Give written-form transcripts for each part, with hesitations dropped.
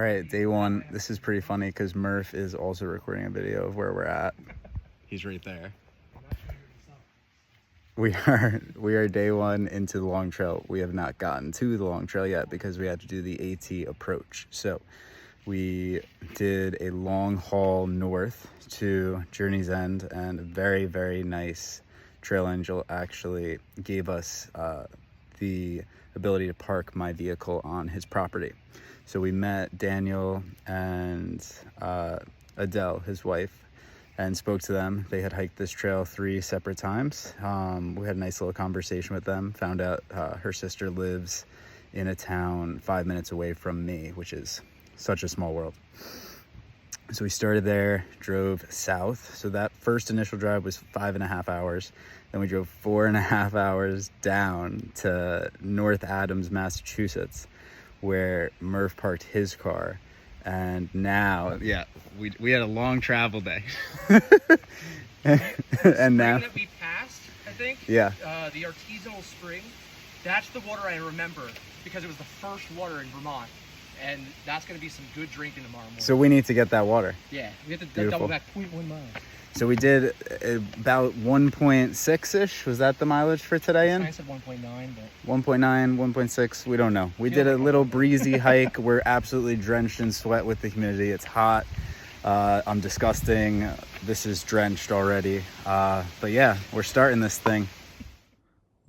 right, day one. This is pretty funny because Murph is also recording a video of where we're at. He's right there. We are day one into the long trail. We have not gotten to the long trail yet because we had to do the AT approach. So we did a long haul north to Journey's End, and a very, very nice trail angel actually gave us the ability to park my vehicle on his property. So we met Daniel and Adele, his wife, and spoke to them. They had hiked this trail 3 separate times. We had a nice little conversation with them, found out her sister lives in a town 5 minutes away from me, which is such a small world. So we started there, drove south. So that first initial drive was 5.5 hours. Then we drove 4.5 hours down to North Adams, Massachusetts, where Murph parked his car. And now, yeah, we had a long travel day. And now that we passed, I think. Yeah. The artisanal spring. That's the water I remember because it was the first water in Vermont, and that's going to be some good drinking tomorrow morning. So we need to get that water. Yeah, we have to Beautiful. double back 0.1 miles. So we did about 1.6-ish. Was that the mileage for today in? I said 1.9, but 1.9, 1.6, we don't know. We did a little breezy hike. We're absolutely drenched in sweat with the humidity. It's hot. I'm disgusting. This is drenched already. But yeah, we're starting this thing.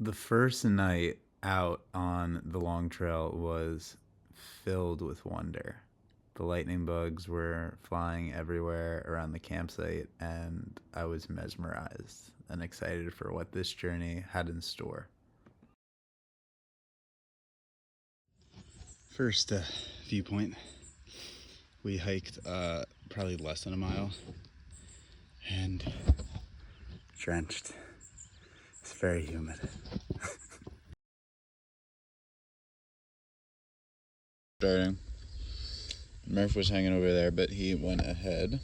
The first night out on the long trail was filled with wonder. The lightning bugs were flying everywhere around the campsite, and I was mesmerized and excited for what this journey had in store. First viewpoint, we hiked probably less than a mile, and drenched. It's very humid. Starting. Murph was hanging over there, but he went ahead,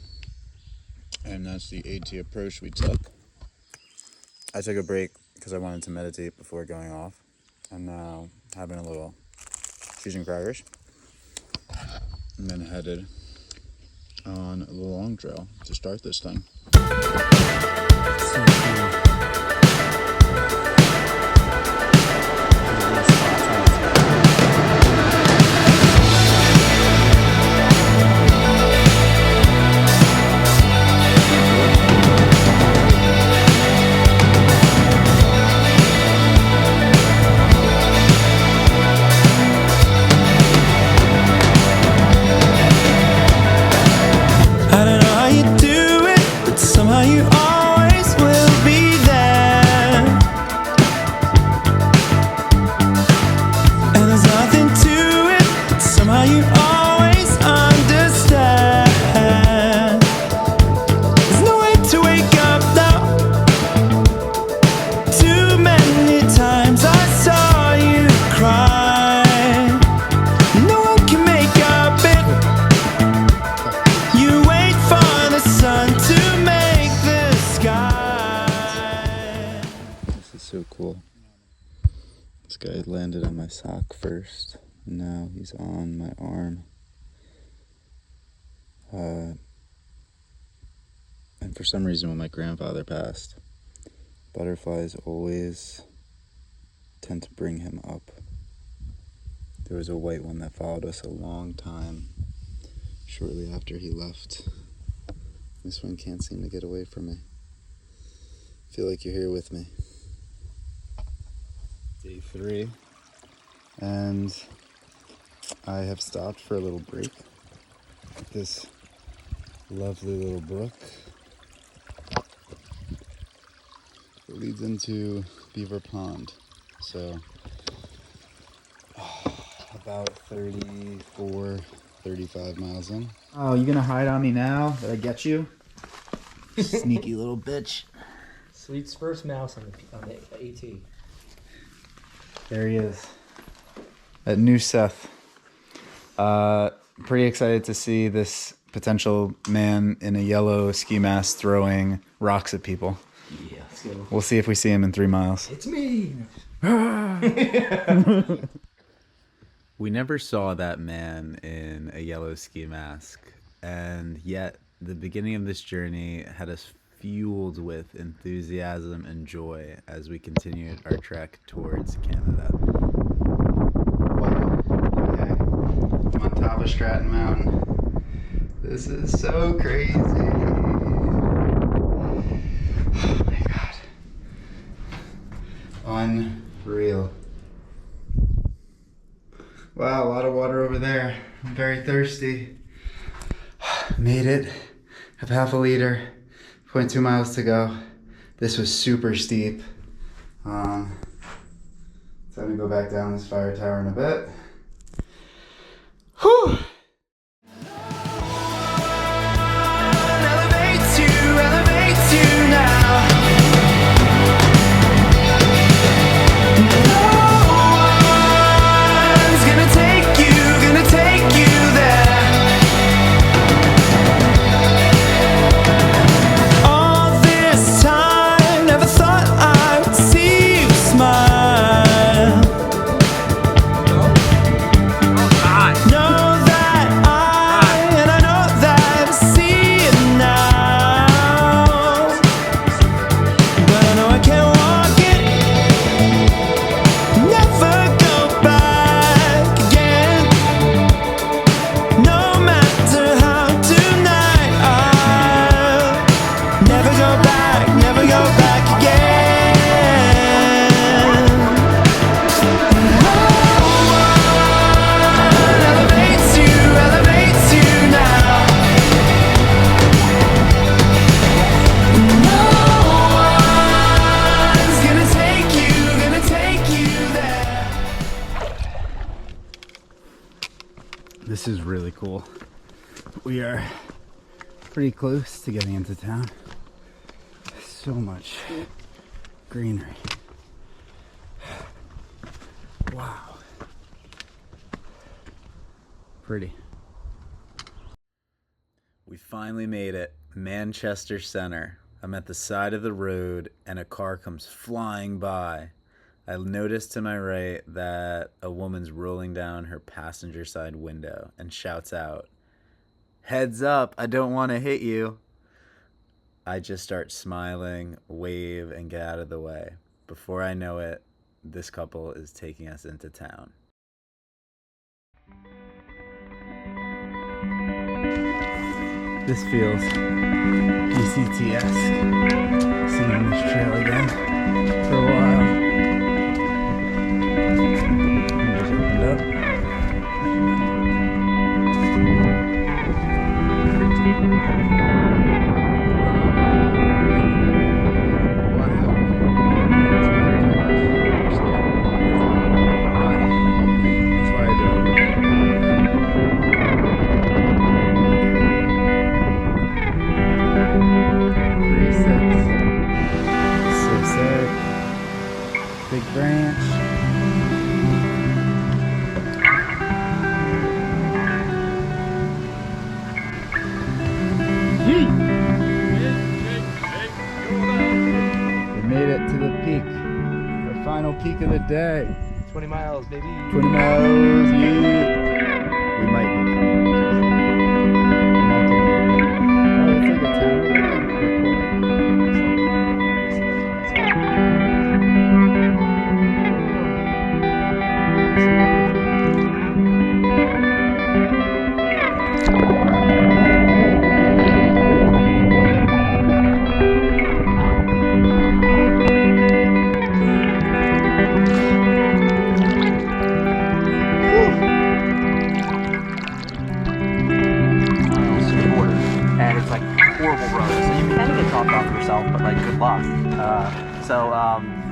and that's the AT approach we took. I took a break because I wanted to meditate before going off, and now having a little cheese and crackers, and then headed on the long trail to start this thing. So cool. So cool. This guy landed on my sock first. Now he's on my arm. And for some reason, when my grandfather passed, butterflies always tend to bring him up. There was a white one that followed us a long time shortly after he left. This one can't seem to get away from me. I feel like you're here with me. Day 3, and I have stopped for a little break at this lovely little brook. It leads into Beaver Pond, so about 34, 35 miles in. Oh, you gonna hide on me now that I get you? Sneaky little bitch. Sweet's first mouse on the AT. There he is. At New Seth. Pretty excited to see this potential man in a yellow ski mask throwing rocks at people. Yeah, let's go. We'll see if we see him in 3 miles. It's me! We never saw that man in a yellow ski mask, and yet the beginning of this journey had us fueled with enthusiasm and joy as we continued our trek towards Canada. Wow. Okay. I'm on top of Stratton Mountain. This is so crazy. Oh my god. Unreal. Wow, a lot of water over there. I'm very thirsty. Made it. Have half a liter. 0.2 miles to go. This was super steep. Time to go back down this fire tower in a bit. Whew! Elevates you now. This is really cool. We are pretty close to getting into town. So much greenery. Wow. Pretty. We finally made it. Manchester Center. I'm at the side of the road and a car comes flying by. I noticed to my right that a woman's rolling down her passenger side window and shouts out, "Heads up, I don't want to hit you." I just start smiling, wave, and get out of the way. Before I know it, this couple is taking us into town. This feels PCT-esque. Sitting on this trail again for a while. Just opened up. Big branch. Yeet. We made it to the peak. The final peak of the day. 20 miles, baby. 20 miles, yeah. We might be coming. Oh, it's like a town over there.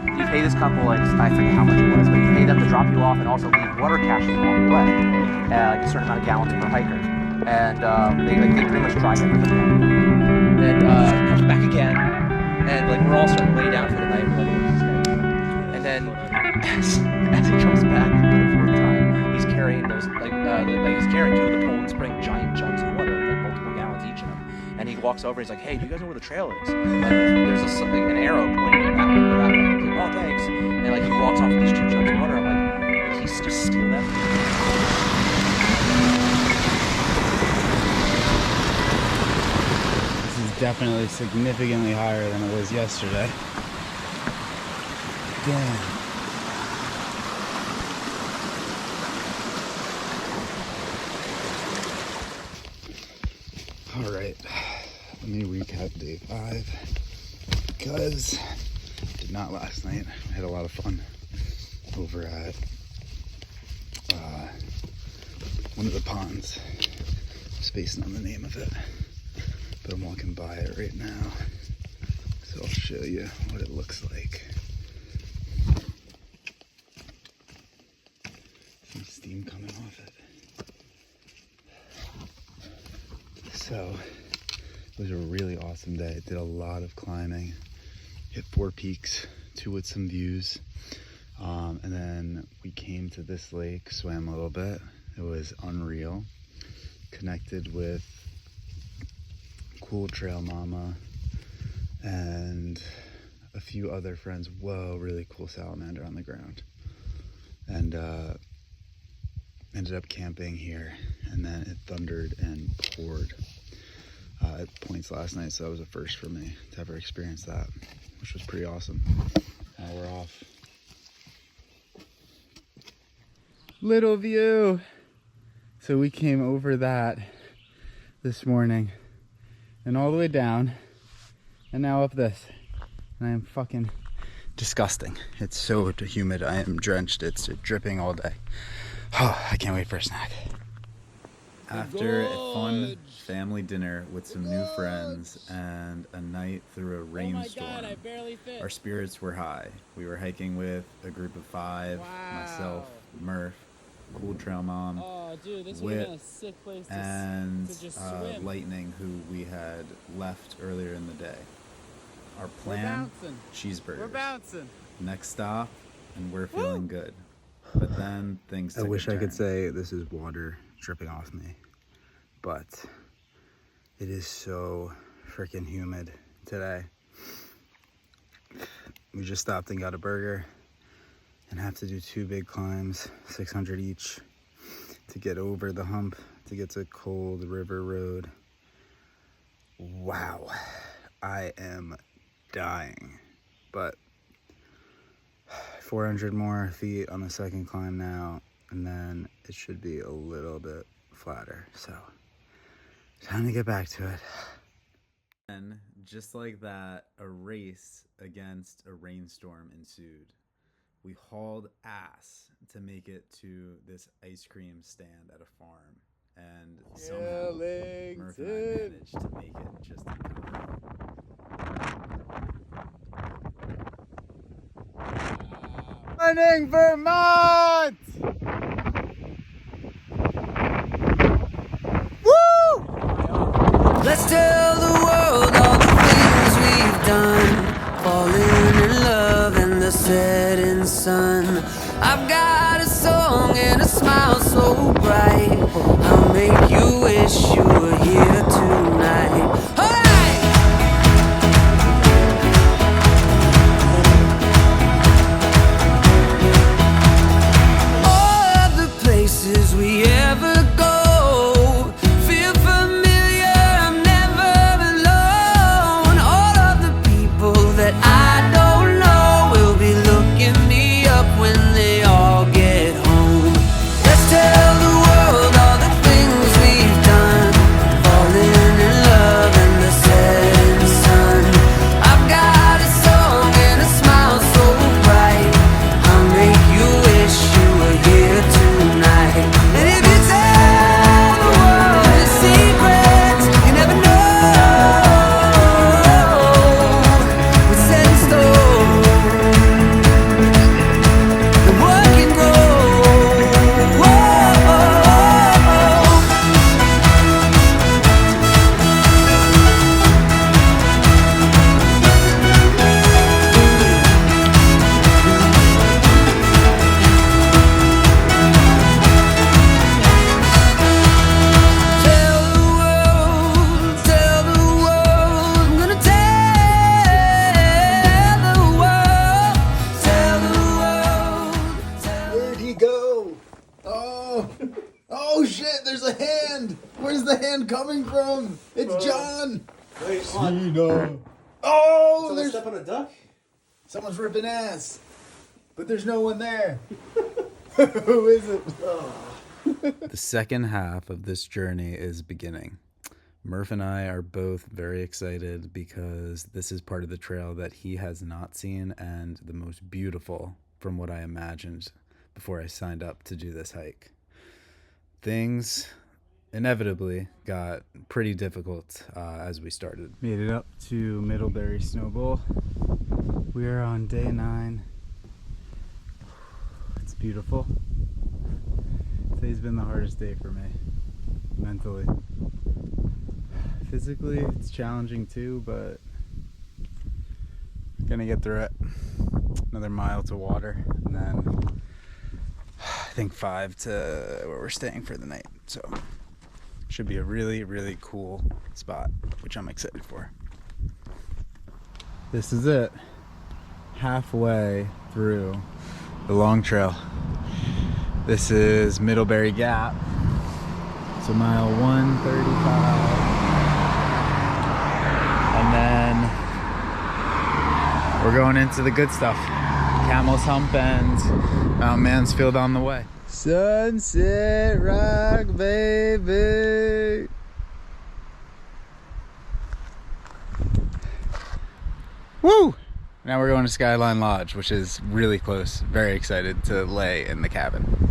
You pay this couple, like, I forget how much it was, but you pay them to drop you off and also leave water caches along the way, like a certain amount of gallons per hiker. And they pretty much drive everything. Then comes back again, and like we're all starting to lay down for the night. And then as he comes back for the fourth time, he's carrying those he's carrying two of the Poland Spring giant jugs of water, like multiple gallons each of them. And he walks over, and he's like, "Hey, do you guys know where the trail is?" Like, there's an arrow pointing that way. He's like, "Oh, thanks." And like he walks off with these two jugs of water. I'm like, did he just steal that? definitely significantly higher than it was yesterday. Damn. All right, let me recap day 5 because I did not last night. I had a lot of fun over at one of the ponds. I'm spacing on the name of it, but I'm walking by it right now, so I'll show you what it looks like. Some steam coming off it. So it was a really awesome day. Did a lot of climbing, hit 4 peaks, 2 with some views, and then we came to this lake, swam a little bit. It was unreal. Connected with Cool Trail Mama and a few other friends. Whoa, really cool salamander on the ground. And ended up camping here, and then it thundered and poured at points last night, so that was a first for me to ever experience that, which was pretty awesome. Now we're off. Little view. So we came over that this morning and all the way down, and now up this, and I am fucking disgusting. It's so humid. I am drenched. It's dripping all day. Oh, I can't wait for a snack. After a fun family dinner with some new friends and a night through a rainstorm, our spirits were high. We were hiking with a group of 5, myself, Murph, Cool Trail Mom, Whit, and Lightning, who we had left earlier in the day. Our plan, cheeseburgers. We're bouncing. Next stop, and we're feeling good. But then things took a turn. I could say this is water dripping off me, but it is so freaking humid today. We just stopped and got a burger and have to do 2 big climbs, 600 each, to get over the hump to get to Cold River Road. Wow, I am dying, but 400 more feet on the second climb now, and then it should be a little bit flatter, so time to get back to it. And just like that, a race against a rainstorm ensued. We hauled ass to make it to this ice cream stand at a farm, and somehow Murph and I managed to make it just in time. Morning, Vermont! Woo! Let's tell the world all the things we've done, falling in love in the setting sun. I've got a song and a smile so bright, I'll make you wish you were here tonight. We ever go feel familiar, I'm never alone. All of the people that I don't know will be looking me up when they all get home. Let's tell the world all the things we've done, falling in love in the setting sun. I've got a song and a smile so bright, I'll make you wish you were here tonight. And if you tell the world the secrets, you never know. We're set in stone, and what can grow. Tell the world, I'm gonna tell the world. Where'd he go? Oh, oh shit, there's a hand. Where's the hand coming from? It's John. Nice Cena. Oh, So they there's step on a duck? someone's ripping ass, but there's no one there. Who is it? The second half of this journey is beginning. Murph and I are both very excited because this is part of the trail that he has not seen and the most beautiful from what I imagined before I signed up to do this hike. Things inevitably got pretty difficult as we started. Made it up to Middlebury Snow Bowl. We are on day 9. It's beautiful. Today's been the hardest day for me, mentally. Physically, it's challenging too, but gonna get through it. Another mile to water, and then I think 5 to where we're staying for the night. So should be a really, really cool spot, which I'm excited for. This is it. Halfway through the long trail. This is Middlebury Gap. So mile 135. And then we're going into the good stuff. Camel's Hump and Mount Mansfield on the way. Sunset Rock, baby. Woo! Now we're going to Skyline Lodge, which is really close. Very excited to lay in the cabin.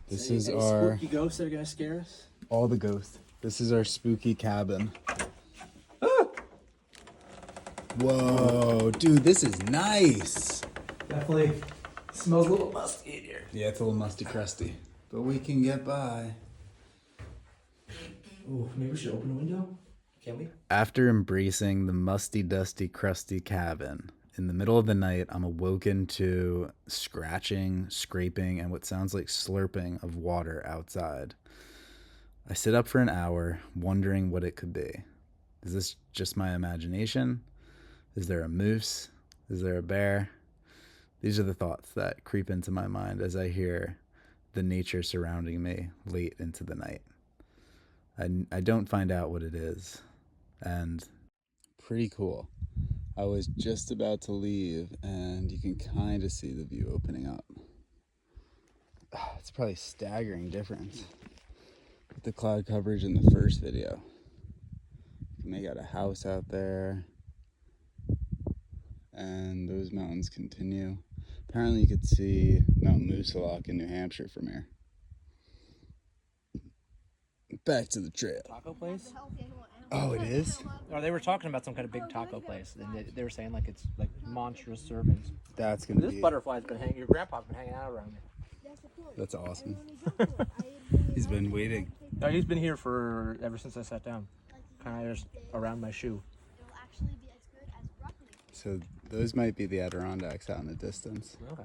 This is our spooky ghosts that are gonna scare us. all the ghosts. This is our spooky cabin. Whoa, dude, this is nice. Definitely smells a little musty in here. Yeah, it's a little musty crusty, but we can get by. Ooh, maybe we should open a window. Can we? After embracing the musty, dusty, crusty cabin, in the middle of the night, I'm awoken to scratching, scraping, and what sounds like slurping of water outside. I sit up for an hour, wondering what it could be. Is this just my imagination? Is there a moose? Is there a bear? These are the thoughts that creep into my mind as I hear the nature surrounding me late into the night. I don't find out what it is. And pretty cool. I was just about to leave and you can kind of see the view opening up. It's probably a staggering difference with the cloud coverage in the first video. You can make out a house out there. And those mountains continue. Apparently you could see Mount Moosilauke in New Hampshire from here. Back to the trail. Taco place? Oh, it is? Or they were talking about some kind of big taco place, and they were saying like it's like monstrous servings. That's gonna This be. butterfly's been hanging. Your grandpa's been hanging out around here. That's awesome. He's been waiting. No, he's been here for ever since I sat down, kind of just around my shoe. So those might be the Adirondacks out in the distance. Okay.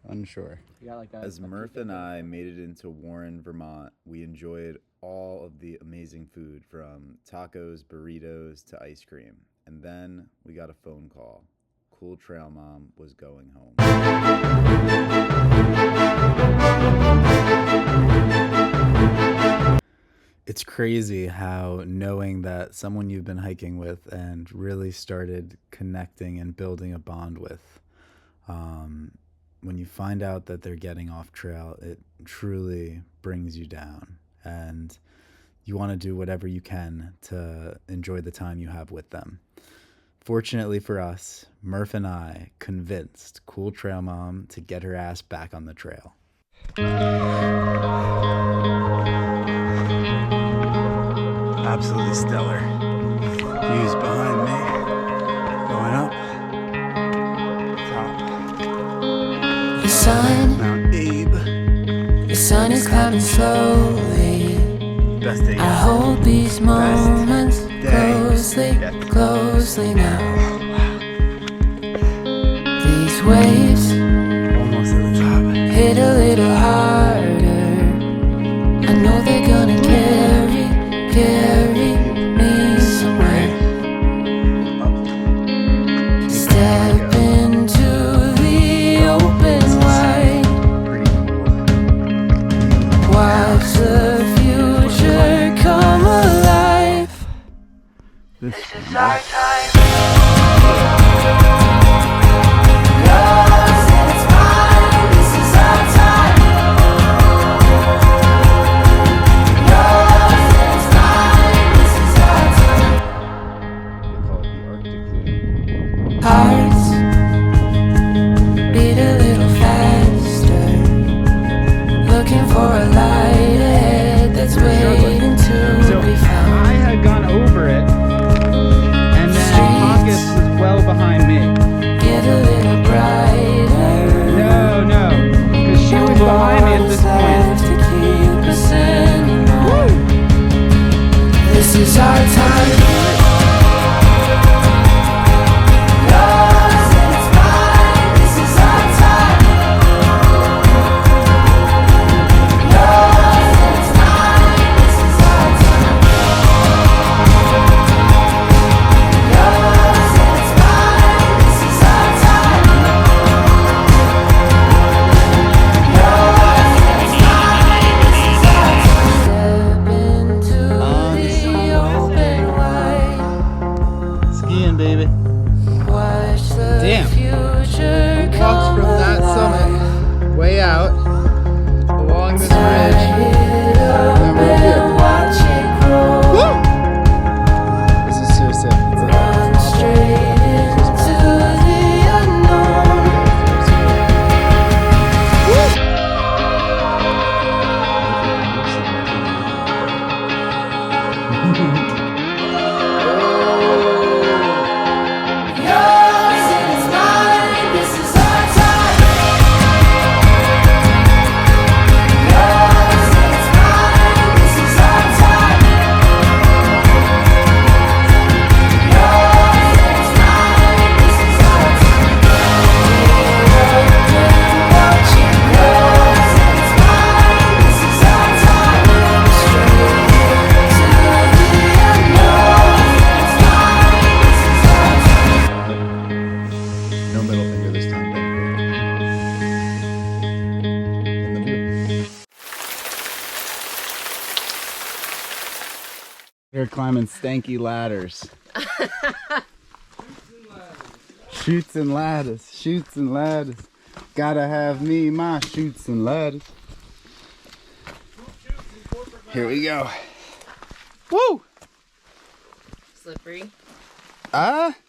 Unsure. You got like As Murph and I made it into Warren, Vermont, we enjoyed all of the amazing food from tacos, burritos to ice cream. And then we got a phone call. Cool Trail Mom was going home. It's crazy how knowing that someone you've been hiking with and really started connecting and building a bond with, when you find out that they're getting off trail, it truly brings you down. And you want to do whatever you can to enjoy the time you have with them. Fortunately for us, Murph and I convinced Cool Trail Mom to get her ass back on the trail. Absolutely stellar. Views behind me. Going up. Top. The sun, Mount Abe. the sun is coming slowly. Best day I yet. hold these moments day closely, yet. closely now. These waves Almost at the top. hit a little harder. I know they're gonna carry me somewhere. Step into the open wide. Pretty cool. Watch the future come alive. This time. Yours and it's mine. This is our time. Yours and it's mine. This is our time. They call it the Arctic Moon. Hearts beat a little faster, looking for a light ahead that's waiting to So be found. I had gone over it, and then August was well behind me. Get a little brighter. No, because she was behind me at this point. Left to keep us anymore. This is our time. Yours and it's mine. This is our time. Yours and it's mine. This is our time. Yours and it's mine. This is our time. Yours and it's mine. This is our time. Step into the open wide. Skiing, baby. Watch the Damn. future Walks come from that alive. summit way out along this Tie ridge. it up And we're here. and watch it grow. Woo! This is so sick. Run straight into the unknown. Yours and it's mine. This is our time. Yours and it's mine. This is our time. Yours and it's mine. This is our time. Watch it grow. Yours and it's mine. This is our time. Straight into the unknown. It's mine. This is our time. No middle finger this time. In the view. They're climbing stanky ladders. Shoots and ladders, shoots and ladders. Gotta have me my shoots and ladders. Here we go. Woo! Slippery.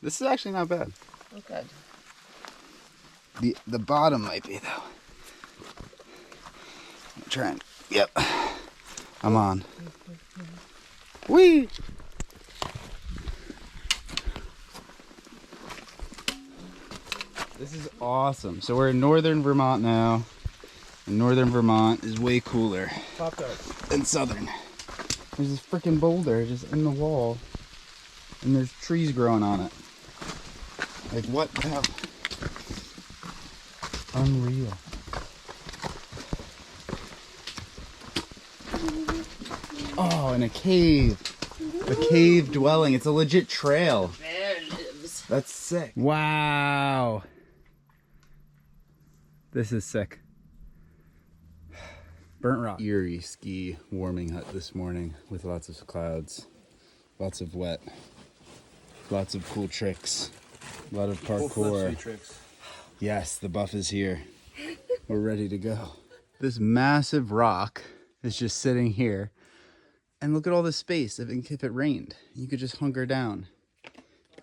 This is actually not bad. Okay. The bottom might be though. I'm trying. Yep. I'm on. Whee! This is awesome. So we're in northern Vermont now. And northern Vermont is way cooler than southern. There's this freaking boulder just in the wall. And there's trees growing on it. Like what the hell? Unreal. Oh, and a cave. A cave dwelling. It's a legit trail. There it lives. That's sick. Wow. This is sick. Burnt rock. Eerie ski warming hut this morning with lots of clouds, lots of wet, lots of cool tricks, a lot of parkour. Yes, the buff is here. We're ready to go. This massive rock is just sitting here. And look at all this space. If it rained, you could just hunker down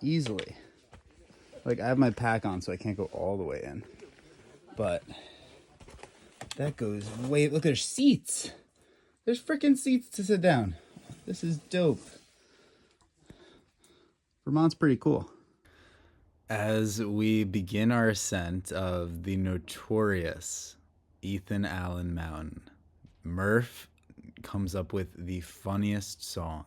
easily. Like I have my pack on, so I can't go all the way in. But that goes way, look, there's seats. There's freaking seats to sit down. This is dope. Vermont's pretty cool. As we begin our ascent of the notorious Ethan Allen Mountain, Murph comes up with the funniest song,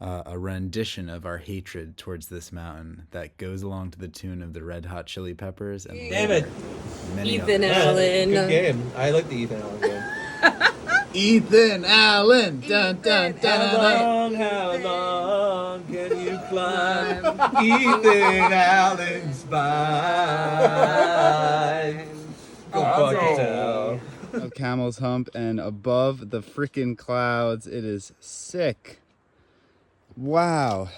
a rendition of our hatred towards this mountain that goes along to the tune of the Red Hot Chili Peppers and Damn it. many Ethan others. Allen. Good game. I like the Ethan Allen game. Ethan Allen, dun dun dun. How long can you climb Ethan Allen's spine? Go fuck yourself. Of Camel's Hump, and above the freaking clouds, it is sick. Wow.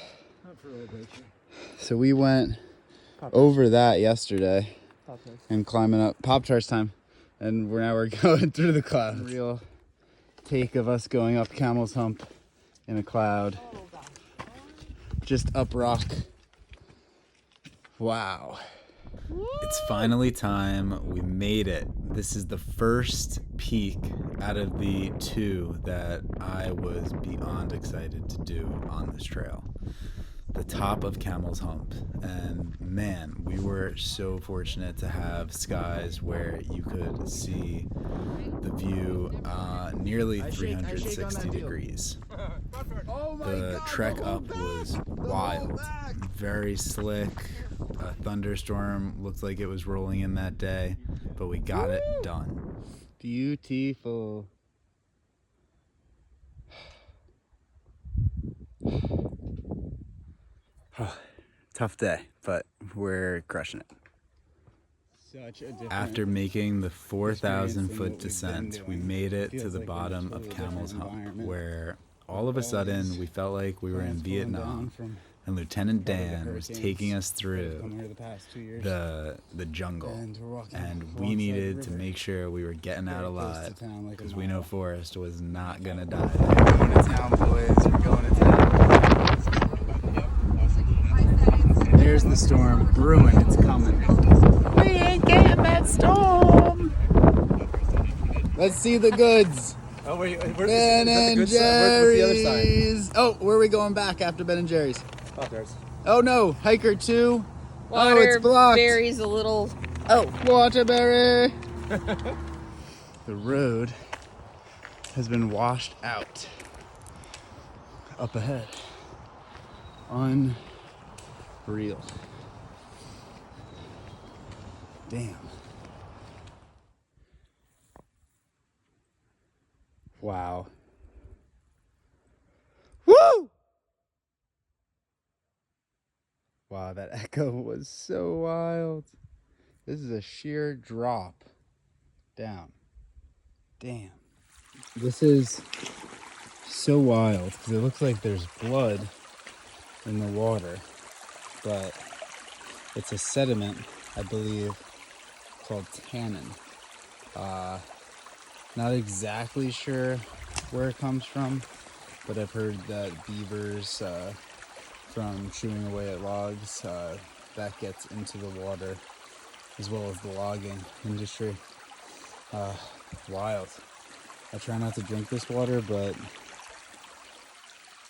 So we went over that yesterday and climbing up Pop-Tarts time. And we're going through the clouds. Real take of us going up Camel's Hump in a cloud. Just up rock. Wow. It's finally time. We made it. This is the first peak out of the 2 that I was beyond excited to do on this trail. The top of Camel's Hump. And man, we were so fortunate to have skies where you could see the view nearly 360 degrees. The trek up was wild, very slick. A thunderstorm looked like it was rolling in that day, but we got it done. Beautiful. Tough day, but we're crushing it. After making the 4,000-foot descent, we made it to the bottom of Camel's Hump, where all of a sudden we felt like we were in Vietnam, and Lieutenant Dan was taking us through the jungle, and we needed to make sure we were getting out alive, because we know Forrest was not gonna die. We're going to town, boys. We're going to town. There's the storm brewing. It's coming. We ain't getting that storm. Let's see the goods. Oh, wait, Ben and Jerry's. Oh, where are we going back after Ben and Jerry's? Pop-Tarts. Oh no, Hiker 2. Water, oh, it's blocked. Berry's a little. Oh. Waterberry. The road has been washed out. Up ahead. Unreal. Damn. Wow. Woo! Wow, that echo was so wild. This is a sheer drop down. Damn. This is so wild because it looks like there's blood in the water, but it's a sediment, I believe, called tannin. Not exactly sure where it comes from, but I've heard that beavers, from chewing away at logs, that gets into the water, as well as the logging industry. Wild. I try not to drink this water, but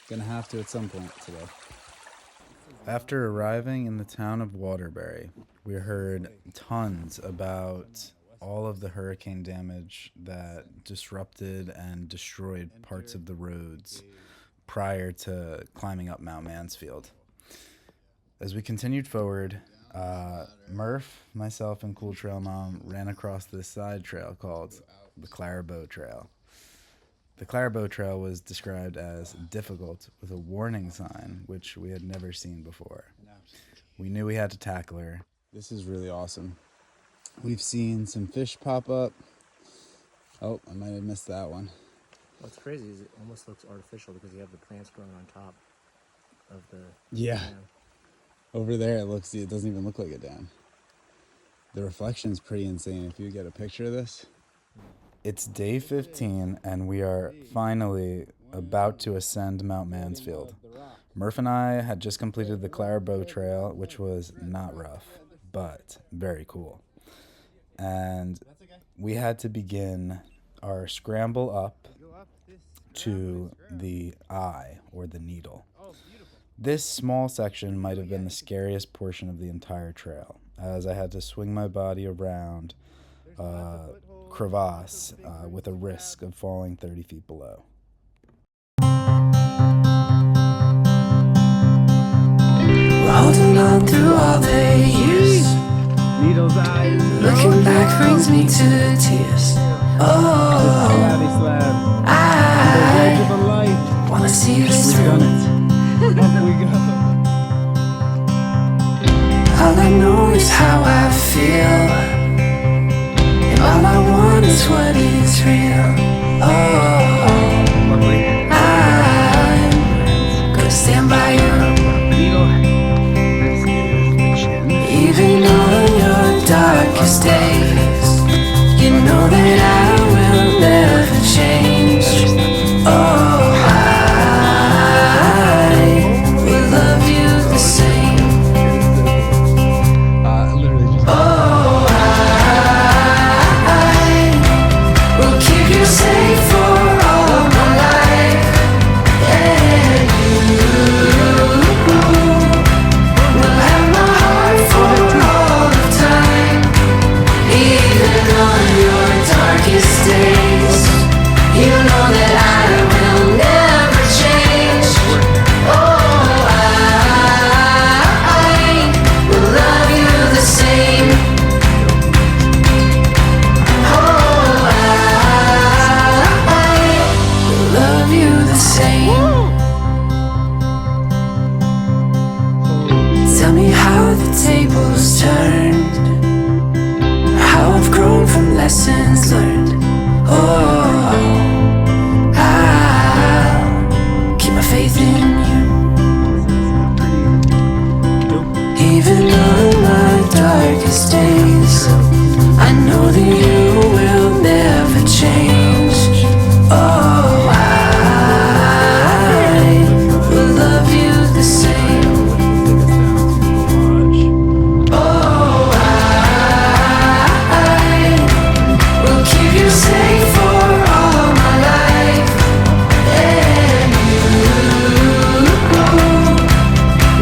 gonna have to at some point today. After arriving in the town of Waterbury, we heard tons about all of the hurricane damage that disrupted and destroyed parts of the roads prior to climbing up Mount Mansfield. As we continued forward, Murph, myself, and Cool Trail Mom ran across this side trail called the Clairbeau Trail. The Clairbeau Trail was described as difficult with a warning sign, which we had never seen before. We knew we had to tackle her. This is really awesome. We've seen some fish pop up. Oh, I might have missed that one. What's crazy is it almost looks artificial because you have the plants growing on top of the Yeah. dam. Over there it doesn't even look like a dam. The reflection's pretty insane. If you get a picture of this. It's day 15 and we are finally about to ascend Mount Mansfield. Murph and I had just completed the Clairbeau Trail, which was not rough, but very cool. And we had to begin our scramble up to the eye, or the needle. This small section might have been the scariest portion of the entire trail, as I had to swing my body around a crevasse with a risk of falling 30 feet below. Holding on through all the years. Needle's eyes. Looking back brings me to tears. Oh, I wanna see this through. All I know is how I feel, and all I want is what is real. Oh, I'm gonna stand by you. darkest days. You know that I will never change. Oh, I will love you the same. Oh, I will keep you safe for all of my life. And you will have my heart for all of time. Even on your darkest days, you know that I will never change. Oh, I will love you the same. Oh, I will love you the same. Tell me how the tables turned, how I've grown from lessons learned. Oh, I'll keep my faith in you. Even on my darkest days, I know that you will never change. Oh, I will love you the same. Oh, I will keep you safe for all my life. And you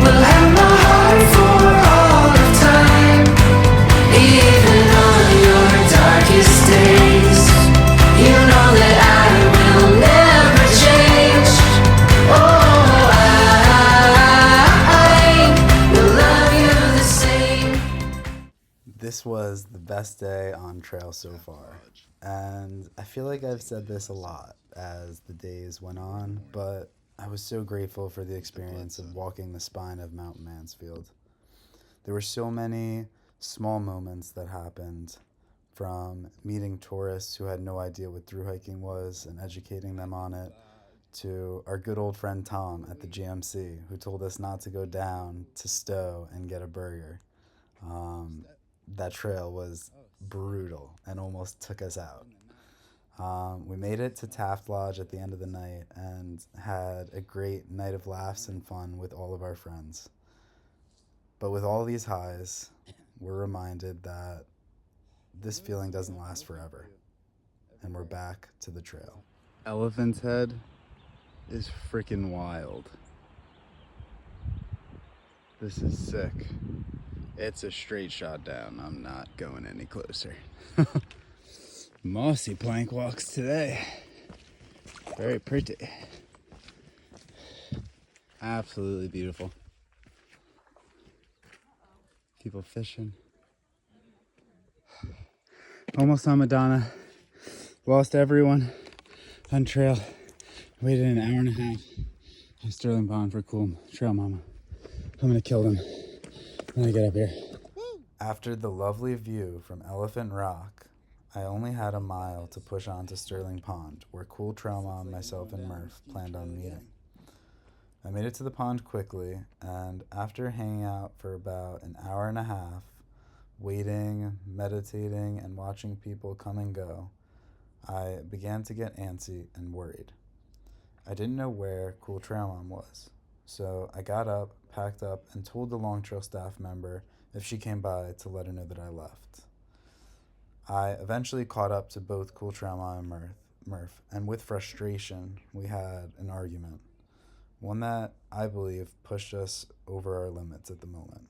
will have my heart for all of time. Even on your darkest days, you know that I will never change. Oh, I will love you the same. This was the best day on trail so far. And I feel like I've said this a lot as the days went on, but I was so grateful for the experience of walking the spine of Mount Mansfield. There were so many small moments that happened, from meeting tourists who had no idea what through hiking was and educating them on it, to our good old friend Tom at the GMC, who told us not to go down to Stowe and get a burger. That trail was brutal and almost took us out. We made it to Taft Lodge at the end of the night and had a great night of laughs and fun with all of our friends. But with all these highs, we're reminded that this feeling doesn't last forever, and we're back to the trail. Elephant's Head is freaking wild. This is sick. It's a straight shot down. I'm not going any closer. Mossy plank walks today. Very pretty. Absolutely beautiful. People fishing. Almost on Madonna. Lost everyone on trail. Waited an hour and a half in Sterling Pond for Cool Trail Mama. I'm gonna kill them when I get up here. After the lovely view from Elephant Rock, I only had a mile to push on to Sterling Pond, where Cool Trail Mom, myself, and Murph planned on meeting. I made it to the pond quickly, and after hanging out for about an hour and a half, waiting, meditating, and watching people come and go, I began to get antsy and worried. I didn't know where Cool Trail Mom was, so I got up, packed up, and told the Long Trail staff member if she came by to let her know that I left. I eventually caught up to both Cool Trail Mom and Murph, and with frustration, we had an argument. One that I believe pushed us over our limits at the moment.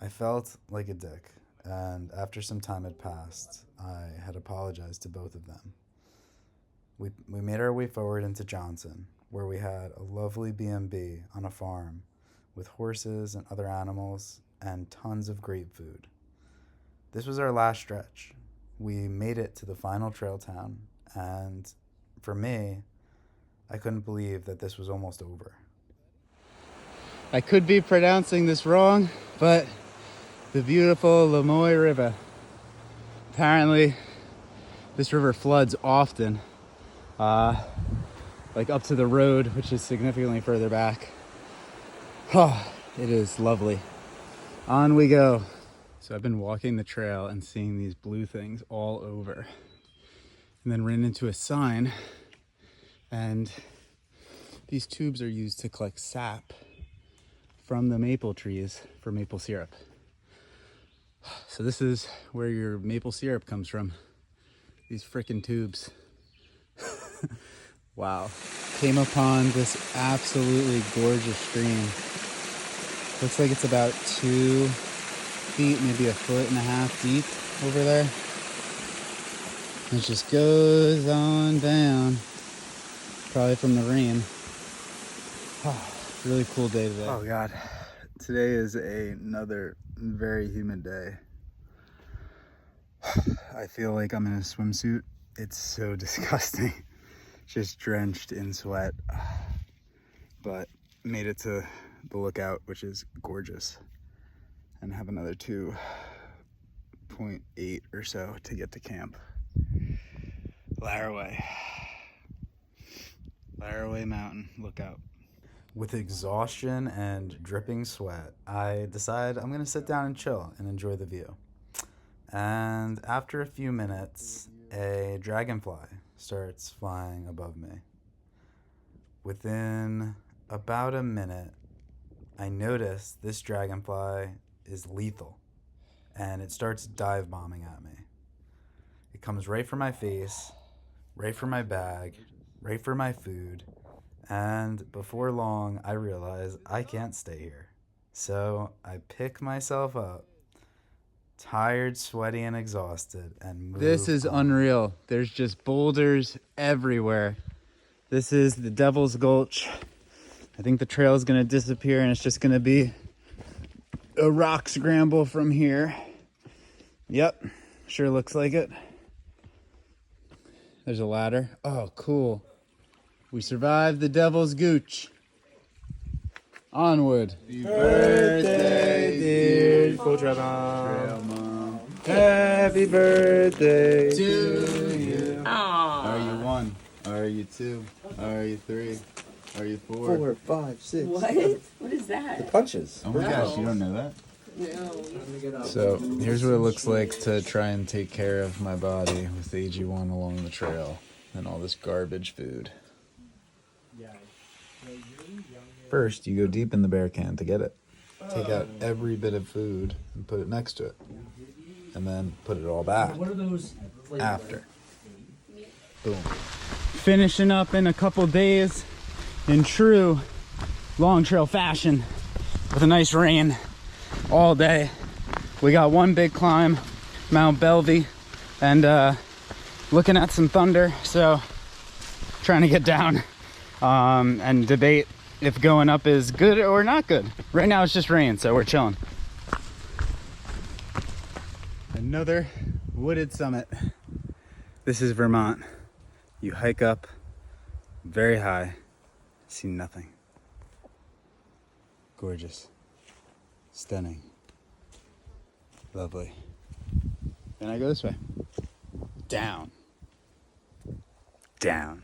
I felt like a dick, and after some time had passed, I had apologized to both of them. We made our way forward into Johnson, where we had a lovely B&B on a farm with horses and other animals and tons of great food. This was our last stretch. We made it to the final trail town, and for me, I couldn't believe that this was almost over. I could be pronouncing this wrong, but the beautiful Lamoille River. Apparently, this river floods often, like up to the road, which is significantly further back. Oh, it is lovely. On we go. So I've been walking the trail and seeing these blue things all over, and then ran into a sign, and these tubes are used to collect sap from the maple trees for maple syrup. So this is where your maple syrup comes from, these frickin' tubes. Wow. Came upon this absolutely gorgeous stream. Looks like it's about 2 feet, maybe 1.5 feet deep over there. And it just goes on down, probably from the rain. Oh, really cool day today. Oh God, today is another very humid day. I feel like I'm in a swimsuit. It's so disgusting. Just drenched in sweat. But made it to the lookout, which is gorgeous. And have another 2.8 or so to get to camp. Laraway. Laraway Mountain lookout. With exhaustion and dripping sweat, I decide I'm gonna sit down and chill and enjoy the view. And after a few minutes, a dragonfly starts flying above me. Within about a minute, I notice this dragonfly is lethal, and it starts dive bombing at me. It comes right for my face, right for my bag, right for my food, and before long, I realize I can't stay here. So I pick myself up, tired, sweaty, and exhausted, and move This is on. unreal. There's just boulders everywhere. This is the Devil's Gulch. I think the trail is going to disappear, and it's just going to be a rock scramble from here. Yep, sure looks like it. There's a ladder. Oh, cool. We survived the Devil's Gooch. Onward. Happy birthday, dear Trail Mom. Happy birthday To you. Are you 1? Are you 2? Are you 3? Are you 4? 4, 5, 6. What? What is that? Punches. Oh my gosh, you don't know that? No. So here's what it looks like to try and take care of my body with AG1 along the trail and all this garbage food. First, you go deep in the bear can to get it. Take out every bit of food and put it next to it. And then put it all back after. Boom. Finishing up in a couple days in true Long Trail fashion with a nice rain all day. We got one big climb, Mount Belvy, and looking at some thunder, so trying to get down and debate if going up is good or not good. Right now it's just rain, so we're chilling. Another wooded summit. This is Vermont. You hike up very high, see nothing. Gorgeous, stunning, lovely. Then I go this way, down, down.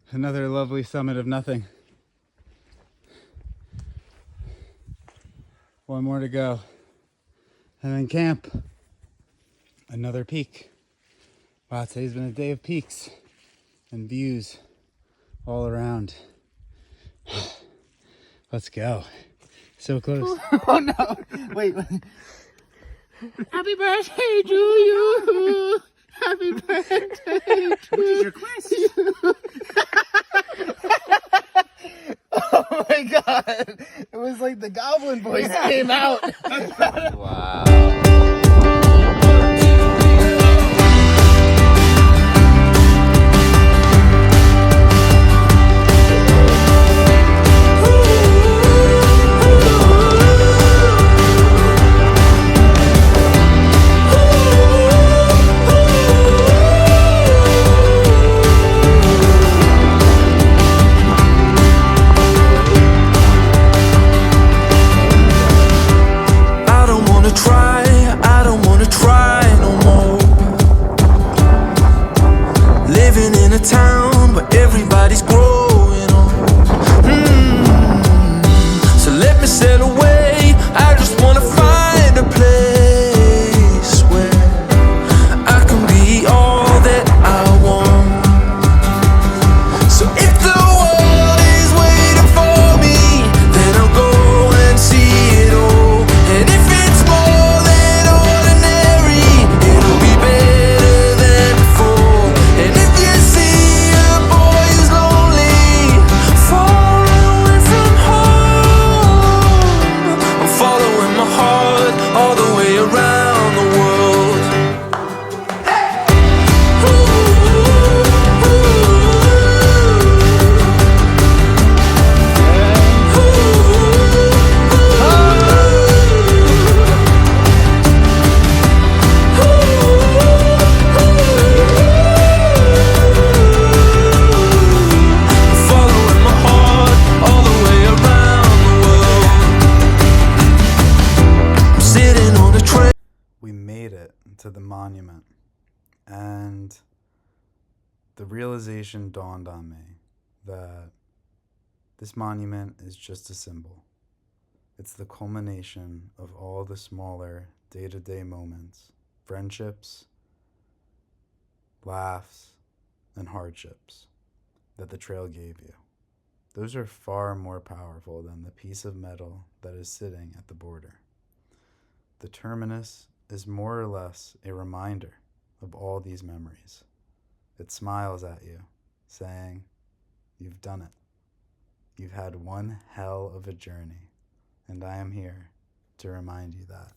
Another lovely summit of nothing. One more to go, and then camp. Another peak. Wow, today's been a day of peaks and views all around. Let's go. So close. Oh no! Wait. Happy birthday to you. Happy birthday to you. Oh my god! It was like the goblin voice came out. Wow. I don't wanna try, made it to the monument, and the realization dawned on me that this monument is just a symbol. It's the culmination of all the smaller day-to-day moments, friendships, laughs, and hardships that the trail gave you. Those are far more powerful than the piece of metal that is sitting at the border. The terminus is more or less a reminder of all these memories. It smiles at you, saying, "You've done it. You've had one hell of a journey, and I am here to remind you that."